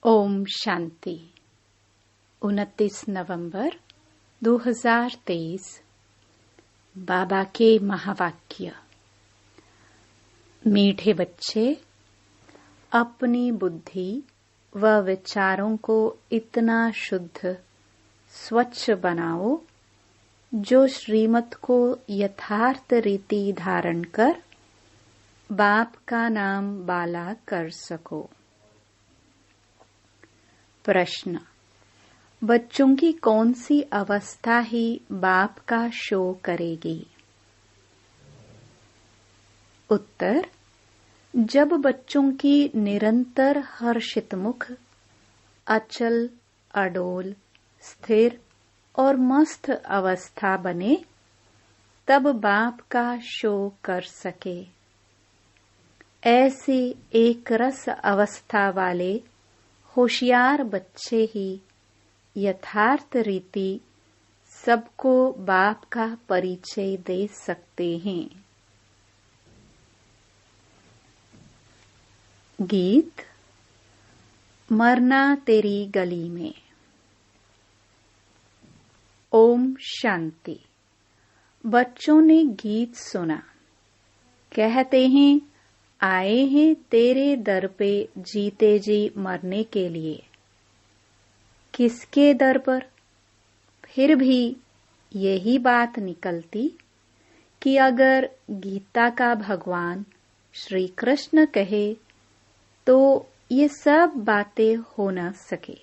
ओम शांति। 29 नवंबर 2023। बाबा के महावाक्य। मीठे बच्चे, अपनी बुद्धि व विचारों को इतना शुद्ध स्वच्छ बनाओ जो श्रीमत को यथार्थ रीति धारण कर बाप का नाम बाला कर सको। प्रश्न: बच्चों की कौन सी अवस्था ही बाप का शो करेगी? उत्तर: जब बच्चों की निरंतर हर्षितमुख, अचल, अडोल, स्थिर और मस्त अवस्था बने, तब बाप का शो कर सके। ऐसी एक रस अवस्था वाले होशियार बच्चे ही यथार्थ रीति सबको बाप का परिचय दे सकते हैं। गीत मरना तेरी गली में। ओम शांति। बच्चों ने गीत सुना। कहते हैं, आए हैं तेरे दर पे जीते जी मरने के लिए। किसके दर पर? फिर भी यही बात निकलती कि अगर गीता का भगवान श्री कृष्ण कहे तो ये सब बातें हो न सके,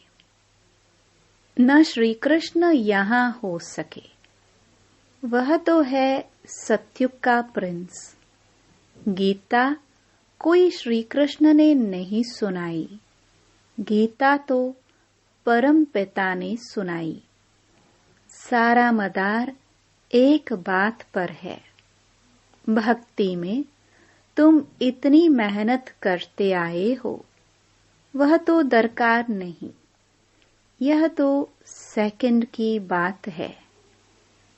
न श्री कृष्ण यहाँ हो सके। वह तो है सत्युग का प्रिंस। गीता कोई श्री कृष्ण ने नहीं सुनाई, गीता तो परम पिता ने सुनाई। सारा मदार एक बात पर है। भक्ति में तुम इतनी मेहनत करते आए हो, वह तो दरकार नहीं। यह तो सेकंड की बात है।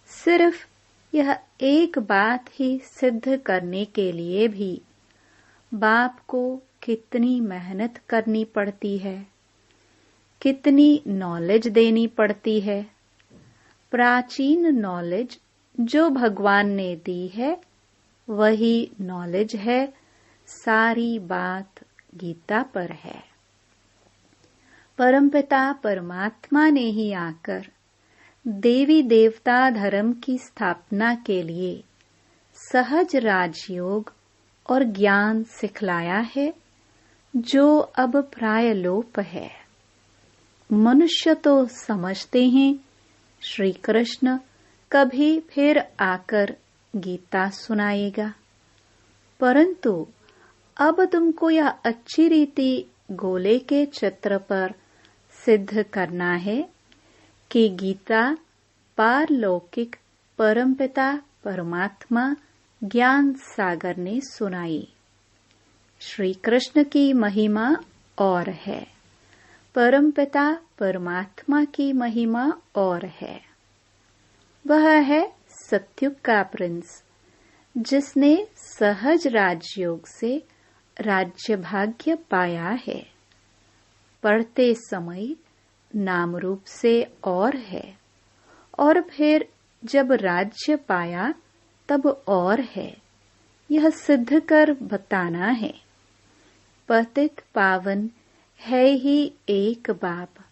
सिर्फ यह एक बात ही सिद्ध करने के लिए भी बाप को कितनी मेहनत करनी पड़ती है, कितनी नॉलेज देनी पड़ती है। प्राचीन नॉलेज जो भगवान ने दी है वही नॉलेज है। सारी बात गीता पर है। परमपिता परमात्मा ने ही आकर देवी देवता धर्म की स्थापना के लिए सहज राजयोग और ज्ञान सिखलाया है, जो अब प्राय लोप है। मनुष्य तो समझते हैं श्री कृष्ण कभी फिर आकर गीता सुनाएगा, परंतु अब तुमको यह अच्छी रीति गोले के चित्र पर सिद्ध करना है कि गीता पारलौकिक परमपिता परमात्मा ज्ञान सागर ने सुनाई। श्री कृष्ण की महिमा और है, परमपिता परमात्मा की महिमा और है। वह है सत्युग का प्रिंस, जिसने सहज राजयोग से राज्य भाग्य पाया है। पढ़ते समय नाम रूप से और है, और फिर जब राज्य पाया तब और है। यह सिद्ध कर बताना है। पतित पावन है ही एक बाप।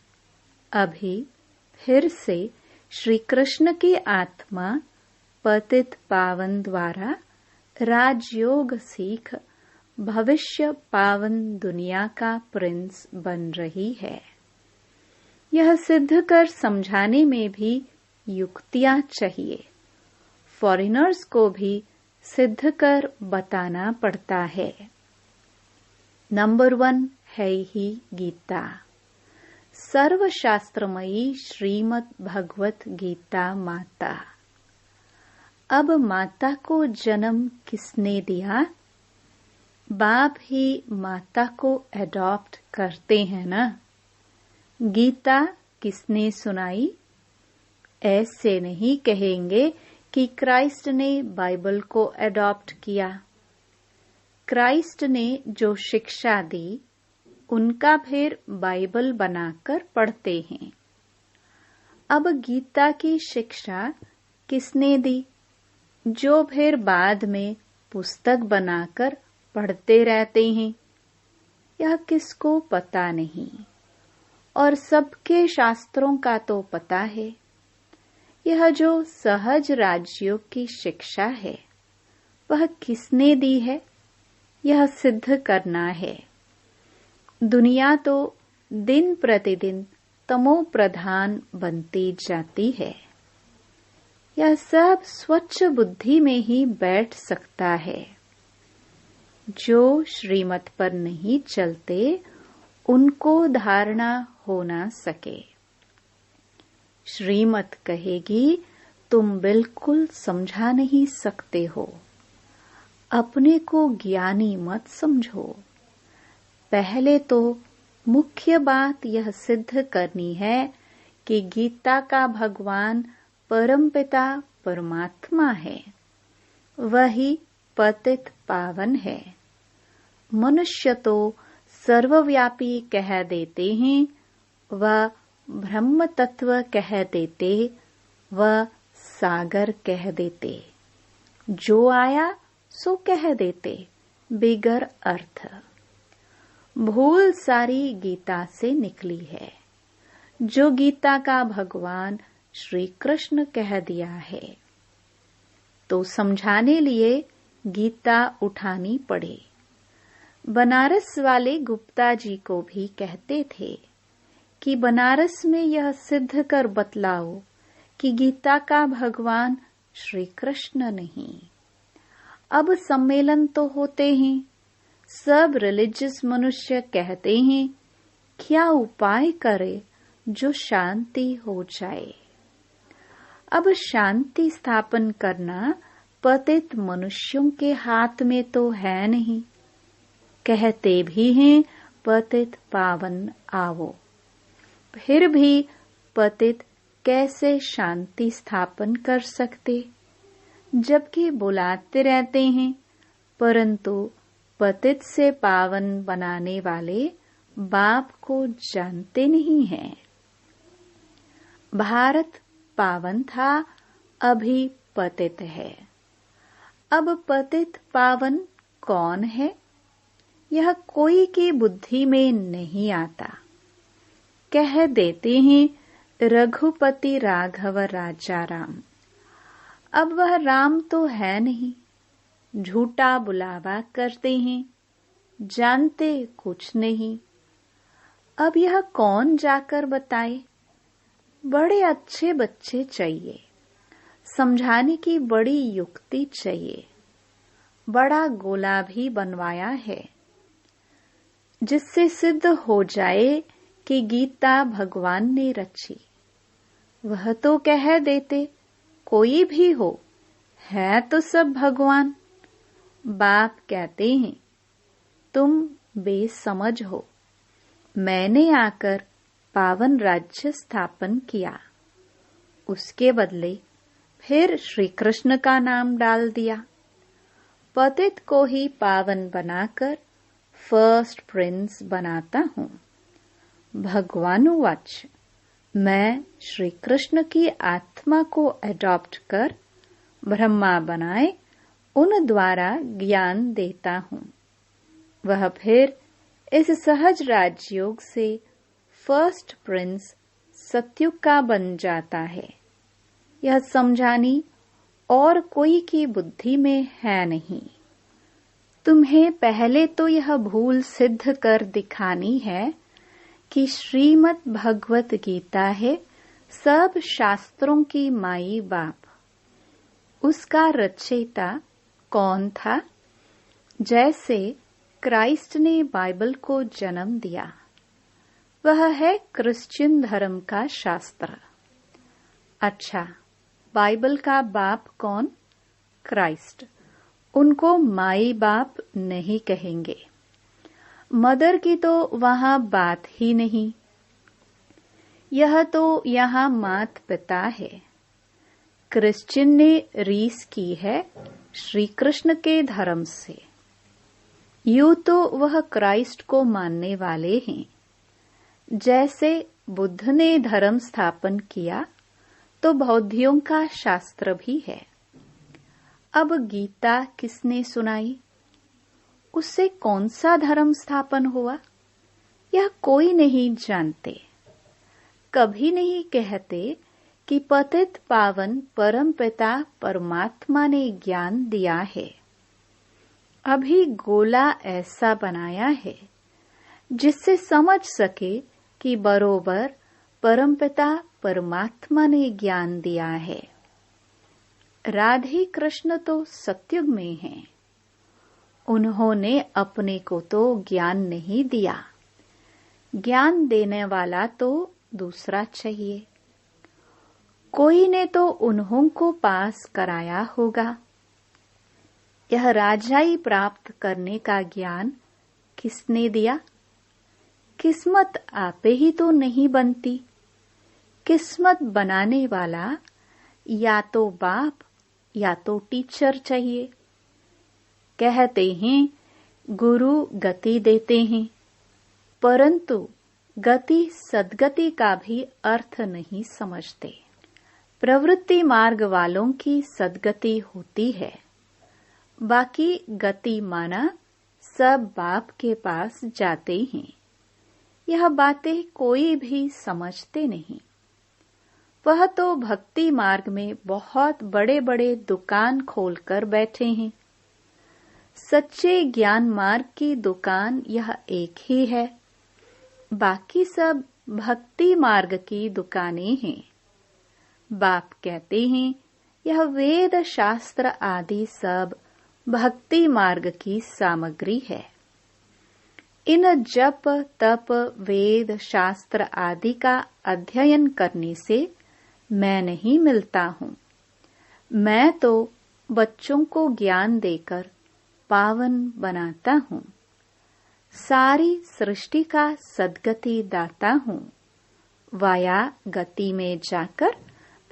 अभी फिर से श्री कृष्ण की आत्मा पतित पावन द्वारा राजयोग सीख भविष्य पावन दुनिया का प्रिंस बन रही है। यह सिद्ध कर समझाने में भी युक्तियां चाहिए। फॉरेनर्स को भी सिद्ध कर बताना पड़ता है। नंबर 1 है ही गीता, सर्वशास्त्रमयी श्रीमद् भगवत गीता माता। अब माता को जन्म किसने दिया? बाप ही माता को एडॉप्ट करते हैं ना। गीता किसने सुनाई? ऐसे नहीं कहेंगे कि क्राइस्ट ने बाइबल को एडॉप्ट किया। क्राइस्ट ने जो शिक्षा दी उनका फिर बाइबल बनाकर पढ़ते हैं। अब गीता की शिक्षा किसने दी, जो फिर बाद में पुस्तक बनाकर पढ़ते रहते हैं? यह किसको पता नहीं, और सबके शास्त्रों का तो पता है। यह जो सहज राजयोग की शिक्षा है, वह किसने दी है? यह सिद्ध करना है। दुनिया तो दिन प्रतिदिन तमो प्रधान बनती जाती है। यह सब स्वच्छ बुद्धि में ही बैठ सकता है। जो श्रीमत पर नहीं चलते, उनको धारणा हो ना सके। श्रीमत कहेगी, तुम बिल्कुल समझा नहीं सकते हो, अपने को ज्ञानी मत समझो। पहले तो मुख्य बात यह सिद्ध करनी है कि गीता का भगवान परमपिता परमात्मा है, वही पतित पावन है। मनुष्य तो सर्वव्यापी कह देते हैं, वह ब्रह्म तत्व कह देते, वह सागर कह देते, जो आया सो कह देते बिगर अर्थ। भूल सारी गीता से निकली है, जो गीता का भगवान श्री कृष्ण कह दिया है। तो समझाने लिए गीता उठानी पड़े। बनारस वाले गुप्ता जी को भी कहते थे कि बनारस में यह सिद्ध कर बतलाओ कि गीता का भगवान श्री कृष्ण नहीं। अब सम्मेलन तो होते हैं, सब रिलीजियस मनुष्य कहते हैं, क्या उपाय करे जो शांति हो जाए। अब शांति स्थापन करना पतित मनुष्यों के हाथ में तो है नहीं। कहते भी हैं पतित पावन आवो, फिर भी पतित कैसे शांति स्थापन कर सकते, जबकि बुलाते रहते हैं, परंतु पतित से पावन बनाने वाले बाप को जानते नहीं हैं। भारत पावन था, अभी पतित है। अब पतित पावन कौन है, यह कोई की बुद्धि में नहीं आता। कह देते हैं रघुपति राघव राजा राम। अब वह राम तो है नहीं, झूठा बुलावा करते हैं, जानते कुछ नहीं। अब यह कौन जाकर बताए। बड़े अच्छे बच्चे चाहिए, समझाने की बड़ी युक्ति चाहिए। बड़ा गोला भी बनवाया है, जिससे सिद्ध हो जाए कि गीता भगवान ने रची। वह तो कह देते, कोई भी हो, है तो सब भगवान। बाप कहते हैं, तुम बेसमझ हो, मैंने आकर पावन राज्य स्थापन किया। उसके बदले फिर श्री कृष्ण का नाम डाल दिया। पतित को ही पावन बनाकर फर्स्ट प्रिंस बनाता हूँ। भगवानुवाच, मैं श्री कृष्ण की आत्मा को अडॉप्ट कर ब्रह्मा बनाए उन द्वारा ज्ञान देता हूँ। वह फिर इस सहज राजयोग से फर्स्ट प्रिंस सत्युग का बन जाता है। यह समझानी और कोई की बुद्धि में है नहीं। तुम्हें पहले तो यह भूल सिद्ध कर दिखानी है कि श्रीमद् भगवत गीता है सब शास्त्रों की माई बाप। उसका रचयिता कौन था? जैसे क्राइस्ट ने बाइबल को जन्म दिया, वह है क्रिश्चियन धर्म का शास्त्र। अच्छा, बाइबल का बाप कौन? क्राइस्ट। उनको माई बाप नहीं कहेंगे। मदर की तो वहां बात ही नहीं। यह तो यहाँ मात पिता है। क्रिश्चियन ने रीस की है श्री कृष्ण के धर्म से। यूं तो वह क्राइस्ट को मानने वाले हैं। जैसे बुद्ध ने धर्म स्थापन किया तो बौद्धियों का शास्त्र भी है। अब गीता किसने सुनाई, उससे कौन सा धर्म स्थापन हुआ, यह कोई नहीं जानते। कभी नहीं कहते कि पतित पावन परमपिता परमात्मा ने ज्ञान दिया है। अभी गोला ऐसा बनाया है जिससे समझ सके कि बरोबर परमपिता परमात्मा ने ज्ञान दिया है। राधे कृष्ण तो सतयुग में हैं। उन्होंने अपने को तो ज्ञान नहीं दिया, ज्ञान देने वाला तो दूसरा चाहिए। कोई ने तो उन्हों को पास कराया होगा। यह राजाई प्राप्त करने का ज्ञान किसने दिया? किस्मत आपे ही तो नहीं बनती। किस्मत बनाने वाला या तो बाप या तो टीचर चाहिए। कहते हैं गुरु गति देते हैं, परंतु गति सद्गति का भी अर्थ नहीं समझते। प्रवृत्ति मार्ग वालों की सद्गति होती है, बाकी गति माना सब बाप के पास जाते हैं। यह बातें कोई भी समझते नहीं। वह तो भक्ति मार्ग में बहुत बड़े बड़े दुकान खोलकर बैठे हैं। सच्चे ज्ञान मार्ग की दुकान यह एक ही है, बाकी सब भक्ति मार्ग की दुकानें हैं। बाप कहते हैं यह वेद शास्त्र आदि सब भक्ति मार्ग की सामग्री है। इन जप तप वेद शास्त्र आदि का अध्ययन करने से मैं नहीं मिलता हूँ। मैं तो बच्चों को ज्ञान देकर पावन बनाता हूँ। सारी सृष्टि का सद्गति दाता हूँ। वाया गति में जाकर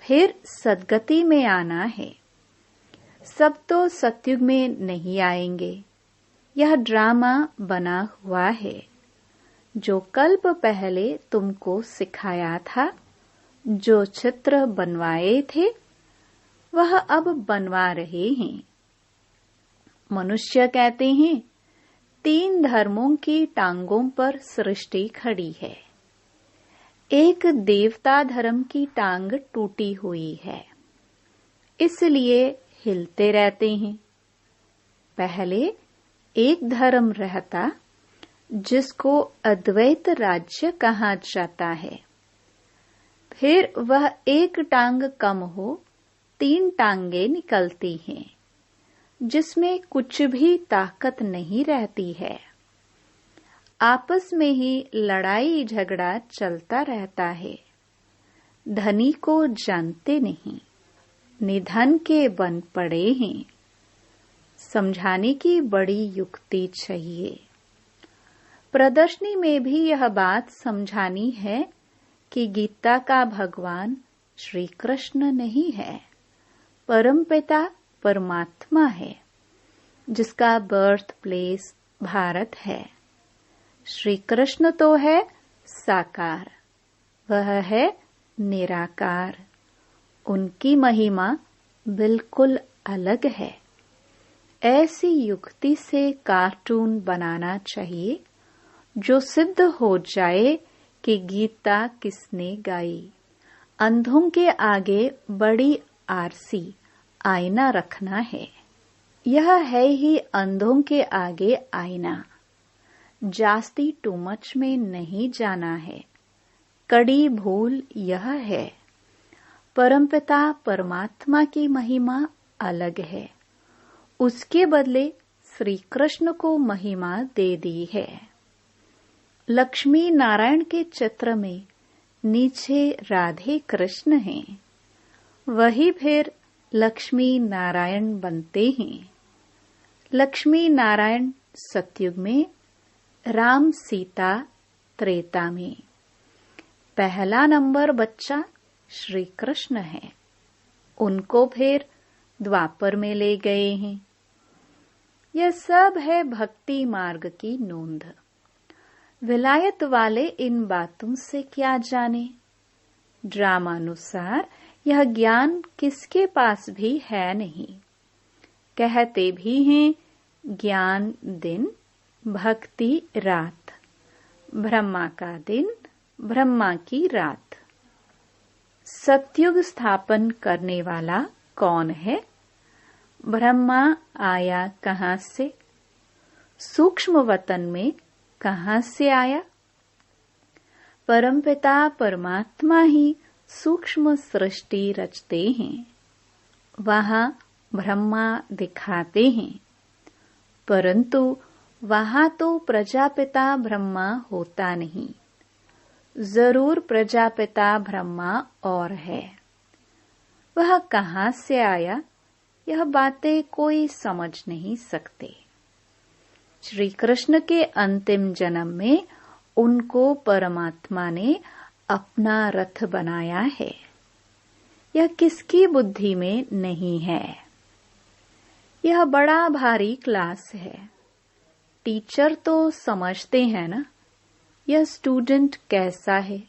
फिर सद्गति में आना है। सब तो सतयुग में नहीं आएंगे। यह ड्रामा बना हुआ है। जो कल्प पहले तुमको सिखाया था, जो चित्र बनवाए थे, वह अब बनवा रहे हैं। मनुष्य कहते हैं 3 धर्मों की टांगों पर सृष्टि खड़ी है। एक देवता धर्म की टांग टूटी हुई है, इसलिए हिलते रहते हैं। पहले एक धर्म रहता जिसको अद्वैत राज्य कहा जाता है। फिर वह एक टांग कम हो 3 टांगे निकलती हैं, जिसमें कुछ भी ताकत नहीं रहती है। आपस में ही लड़ाई झगड़ा चलता रहता है। धनी को जानते नहीं, निधन के बन पड़े हैं। समझाने की बड़ी युक्ति चाहिए। प्रदर्शनी में भी यह बात समझानी है कि गीता का भगवान श्री कृष्ण नहीं है, परमपिता परमात्मा है, जिसका बर्थ प्लेस भारत है। श्री कृष्ण तो है साकार, वह है निराकार। उनकी महिमा बिल्कुल अलग है। ऐसी युक्ति से कार्टून बनाना चाहिए जो सिद्ध हो जाए कि गीता किसने गाई। अंधों के आगे बड़ी आरसी आईना रखना है। यह है ही अंधों के आगे आईना। जास्ती टू मच में नहीं जाना है। कड़ी भूल यह है, परमपिता परमात्मा की महिमा अलग है, उसके बदले श्री कृष्ण को महिमा दे दी है। लक्ष्मी नारायण के चित्र में नीचे राधे कृष्ण हैं, वही फिर लक्ष्मी नारायण बनते हैं। लक्ष्मी नारायण सतयुग में, राम सीता त्रेता में। पहला नंबर बच्चा श्री कृष्ण है। उनको फिर द्वापर में ले गए हैं। यह सब है भक्ति मार्ग की नोंद। विलायत वाले इन बातों से क्या जाने। ड्रामानुसार यह ज्ञान किसके पास भी है नहीं। कहते भी हैं ज्ञान दिन, भक्ति रात, ब्रह्मा का दिन, ब्रह्मा की रात। सतयुग स्थापन करने वाला कौन है? ब्रह्मा आया कहाँ से? सूक्ष्म वतन में कहाँ से आया? परमपिता परमात्मा ही सूक्ष्म सृष्टि रचते हैं। वहां ब्रह्मा दिखाते हैं, परंतु वहां तो प्रजापिता ब्रह्मा होता नहीं। जरूर प्रजापिता ब्रह्मा और है। वह कहाँ से आया, यह बातें कोई समझ नहीं सकते। श्री कृष्ण के अंतिम जन्म में उनको परमात्मा ने अपना रथ बनाया है। यह किसकी बुद्धि में नहीं है। यह बड़ा भारी क्लास है। टीचर तो समझते हैं ना, यह स्टूडेंट कैसा है,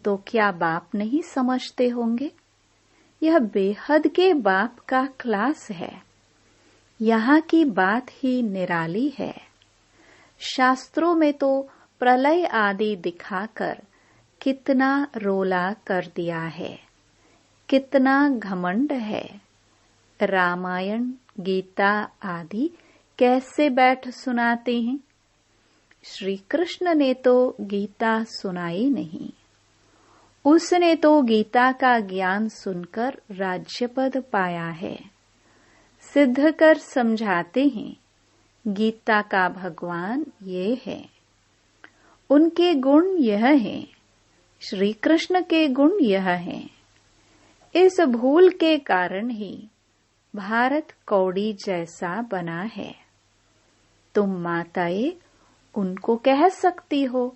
तो क्या बाप नहीं समझते होंगे। यह बेहद के बाप का क्लास है। यहाँ की बात ही निराली है। शास्त्रों में तो प्रलय आदि दिखाकर कितना रोला कर दिया है, कितना घमंड है। रामायण गीता आदि कैसे बैठ सुनाते हैं। श्री कृष्ण ने तो गीता सुनाई नहीं। उसने तो गीता का ज्ञान सुनकर राज्यपद पाया है। सिद्ध कर समझाते हैं गीता का भगवान ये है, उनके गुण यह हैं, श्री कृष्ण के गुण यह हैं। इस भूल के कारण ही भारत कौड़ी जैसा बना है। तुम माताएं उनको कह सकती हो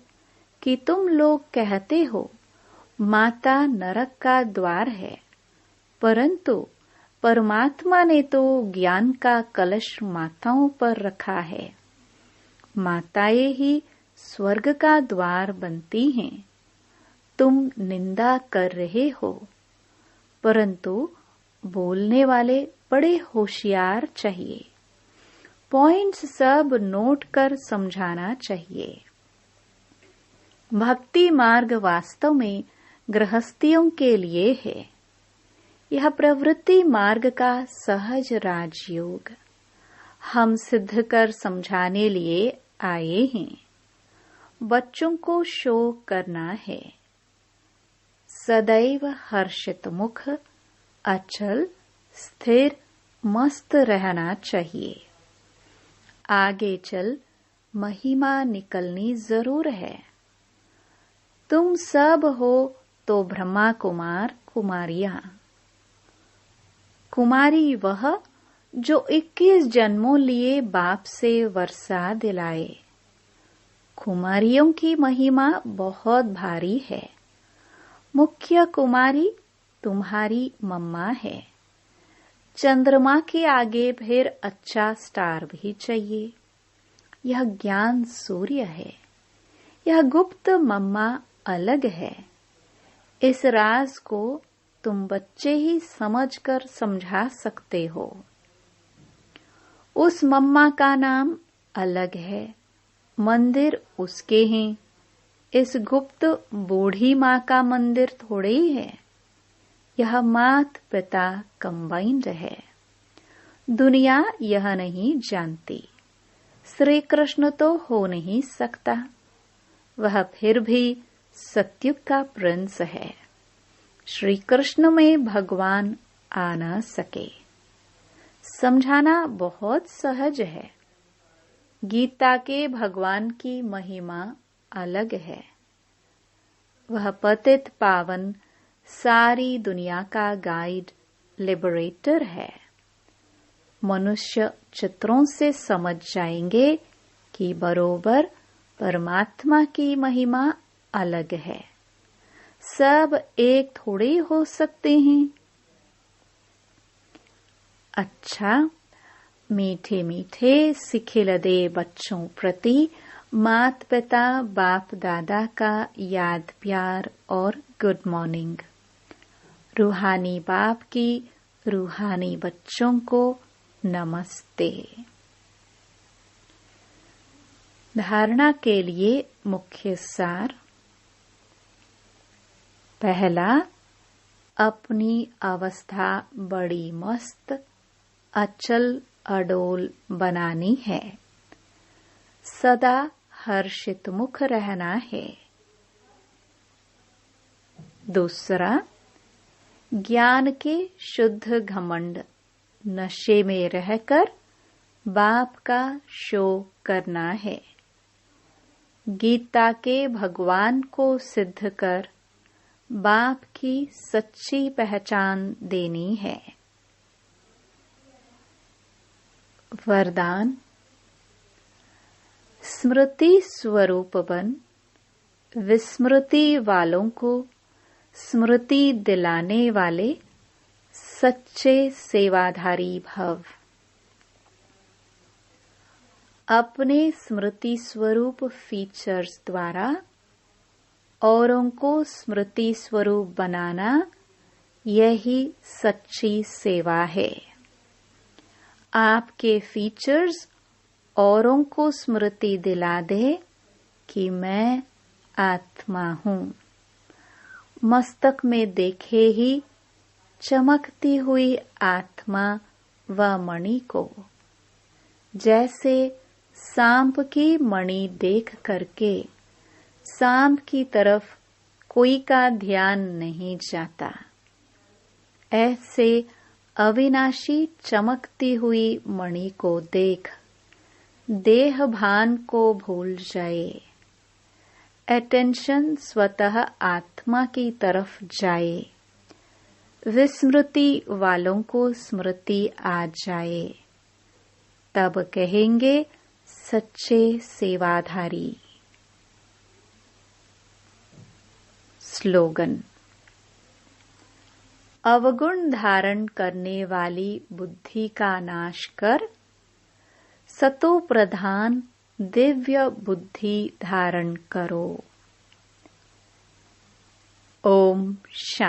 कि तुम लोग कहते हो माता नरक का द्वार है, परंतु परमात्मा ने तो ज्ञान का कलश माताओं पर रखा है। माताएं ही स्वर्ग का द्वार बनती हैं। तुम निंदा कर रहे हो, परंतु बोलने वाले बड़े होशियार चाहिए। पॉइंट्स सब नोट कर समझाना चाहिए। भक्ति मार्ग वास्तव में गृहस्थियों के लिए है। यह प्रवृत्ति मार्ग का सहज राजयोग हम सिद्ध कर समझाने लिए आए हैं। बच्चों को शो करना है। सदैव हर्षित मुख, अचल स्थिर मस्त रहना चाहिए। आगे चल महिमा निकलनी जरूर है। तुम सब हो तो ब्रह्मा कुमार कुमारियां। कुमारी वह जो 21 जन्मों लिए बाप से वर्षा दिलाए। कुमारियों की महिमा बहुत भारी है। मुख्य कुमारी तुम्हारी मम्मा है। चंद्रमा के आगे फिर अच्छा स्टार भी चाहिए। यह ज्ञान सूर्य है। यह गुप्त मम्मा अलग है। इस राज को तुम बच्चे ही समझकर समझा सकते हो। उस मम्मा का नाम अलग है, मंदिर उसके हैं। इस गुप्त बूढ़ी माँ का मंदिर थोड़े ही है। यह मात पिता कंबाइंड है। दुनिया यह नहीं जानती। श्री कृष्ण तो हो नहीं सकता। वह फिर भी सत्युग का प्रिंस है। श्री कृष्ण में भगवान आ न सके। समझाना बहुत सहज है। गीता के भगवान की महिमा अलग है। वह पतित पावन सारी दुनिया का गाइड लिबरेटर है। मनुष्य चित्रों से समझ जाएंगे कि बरोबर परमात्मा की महिमा अलग है। सब एक थोड़े हो सकते हैं। अच्छा, मीठे मीठे सिखिलदे बच्चों प्रति माता पिता बाप दादा का याद प्यार और गुड मॉर्निंग। रूहानी बाप की रूहानी बच्चों को नमस्ते। धारणा के लिए मुख्य सार। पहला, अपनी अवस्था बड़ी मस्त अचल अडोल बनानी है। सदा हर्षित मुख रहना है। दूसरा, ज्ञान के शुद्ध घमंड नशे में रहकर बाप का शो करना है। गीता के भगवान को सिद्ध कर बाप की सच्ची पहचान देनी है। वरदान। स्मृति स्वरूप बन विस्मृति वालों को स्मृति दिलाने वाले सच्चे सेवाधारी भव। अपने स्मृति स्वरूप फीचर्स द्वारा औरों को स्मृति स्वरूप बनाना यही सच्ची सेवा है। आपके फीचर्स औरों को स्मृति दिला दे कि मैं आत्मा हूँ। मस्तक में देखे ही चमकती हुई आत्मा व मणि को, जैसे सांप की मणि देख करके सांप की तरफ कोई का ध्यान नहीं जाता, ऐसे अविनाशी चमकती हुई मणि को देख देह भान को भूल जाए। अटेंशन स्वतः आत्मा की तरफ जाए। विस्मृति वालों को स्मृति आ जाए। तब कहेंगे सच्चे सेवाधारी। स्लोगन। अवगुण धारण करने वाली बुद्धि का नाश कर सतो प्रधान दिव्य बुद्धि धारण करो। ओम शांति।